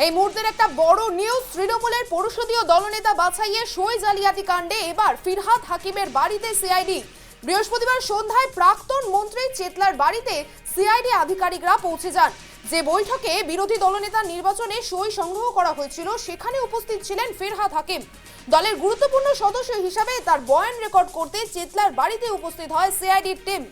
এই মুহূর্তের একটা বড় নিউজ, তৃণমূলের পরিষদীয় দলনেতা বাছাইয়ে সই জালিয়াতি কাণ্ডে এবার ফিরহাদ হাকিমের বাড়িতে সিআইডি। বৃহস্পতিবার সন্ধ্যায় প্রাক্তন মন্ত্রী চেতলার বাড়িতে সিআইডি আধিকারিকরা পৌঁছে যান। যে বৈঠকে বিরোধী দলনেতা নির্বাচনে সই সংগ্রহ করা হয়েছিল সেখানে উপস্থিত ছিলেন ফিরহাদ হাকিম। দলের গুরুত্বপূর্ণ সদস্য হিসাবে তার বয়ান রেকর্ড করতে চেতলার বাড়িতে উপস্থিত হয় সিআইডির টিম।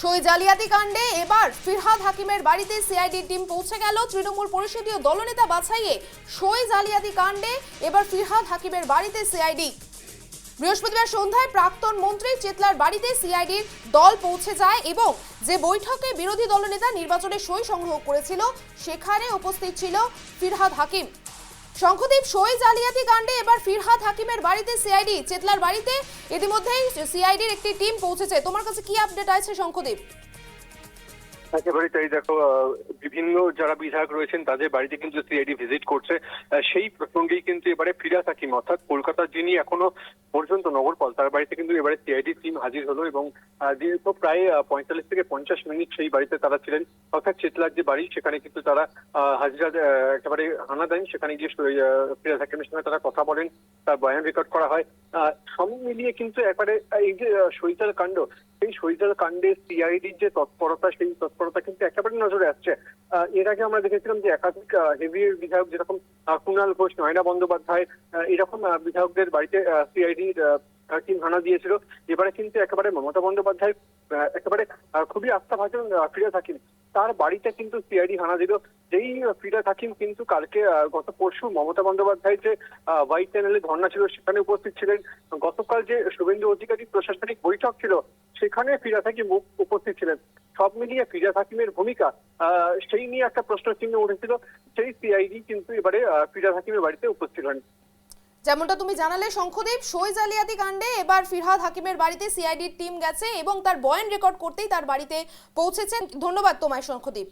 সই জালিয়াতি কাণ্ডে এবার ফিরহাদ হাকিমের বাড়িতে সিআইডি টিম পৌঁছে গেল। তৃণমূল পরিষদীয় দলনেতা বাছাইয়ে সই জালিয়াতি কাণ্ডে এবার ফিরহাদ হাকিমের বাড়িতে সিআইডি। বৃহস্পতিবার সন্ধ্যায় প্রাক্তন মন্ত্রী চেতলার বাড়িতে সিআইডির দল পৌঁছে যায় এবং যে বৈঠকে বিরোধী দলনেতা নির্বাচনে সই সংগ্রহ করেছিল সেখানে উপস্থিত ছিল ফিরহাদ হাকিম। শঙ্খদীপ, সই জালিয়াতি কাণ্ডে এবার ফিরহাদ হাকিমের বাড়িতে সিআইডি, চেতলার বাড়িতে ইতিমধ্যেই সিআইডির একটি টিম পৌঁছেছে। তোমার কাছে কি আপডেট আছে শঙ্খদীপ? একেবারে তাই, দেখো বিভিন্ন যারা বিধায়ক রয়েছেন তাদের বাড়িতে কিন্তু সিআইডি ভিজিট করছে। সেই প্রসঙ্গেই কিন্তু এবারে ফিরহাদ হাকিম অর্থাৎ কলকাতার যিনি এখনো পর্যন্ত নগরপাল, তার বাড়িতে কিন্তু এবারে সিআইডি টিম হাজির হলো এবং দীর্ঘ প্রায় 45 থেকে 50 মিনিট সেই বাড়িতে তারা ছিলেন। অর্থাৎ চেতলার যে বাড়ি সেখানে কিন্তু তারা হাজিরা একেবারে হানা দেন। সেখানে গিয়ে ফিরহাদ হাকিমের সঙ্গে তারা কথা বলেন, তার বয়ান রেকর্ড করা হয়। সব মিলিয়ে কিন্তু একবারে এই যে সইজাল কাণ্ড, এই সইজাল কাণ্ডে সিআইডির যে তৎপরতা, সেই তৎপরতা কিন্তু একেবারে নজরে আসছে। এর আগে আমরা দেখেছিলাম যে একাধিক হেভি বিধায়ক যেরকম কুণাল ঘোষ, নয়না বন্দ্যোপাধ্যায়, এরকম বিধায়কদের বাড়িতে সিআইডির টিম হানা দিয়েছিল। এবারে কিন্তু একেবারে মমতা বন্দ্যোপাধ্যায় একেবারে খুবই আস্থাভাজন ফিরহাদ হাকিম, তার বাড়িতে কিন্তু সিআইডি হানা দিল। যেই ফিরহাদ হাকিম কিন্তু কালকে গত পরশু মমতা বন্দ্যোপাধ্যায় যে হোয়াইট চ্যানেলে ধর্ণা ছিল সেখানে উপস্থিত ছিলেন। গতকাল যে শুভেন্দু অধিকারী প্রশাসনিক বৈঠক ছিল সেখানে ফিরহাদ হাকিম উপস্থিত ছিলেন। সব মিলিয়ে ফিরহাদ হাকিমের ভূমিকা সেই নিয়ে একটা প্রশ্ন চিহ্ন উঠেছিল। সেই সিআইডি কিন্তু এবারে ফিরহাদ হাকিমের বাড়িতে উপস্থিত হন। যেমনটা তুমি জানালে শঙ্খদীপ, সই জালিয়াতি কাণ্ডে এবার ফিরহাদ হাকিমের বাড়িতে সিআইডির টিম গেছে এবং তার বয়ান রেকর্ড করতেই তার বাড়িতে পৌঁছেছেন। ধন্যবাদ তোমায় শঙ্খদীপ।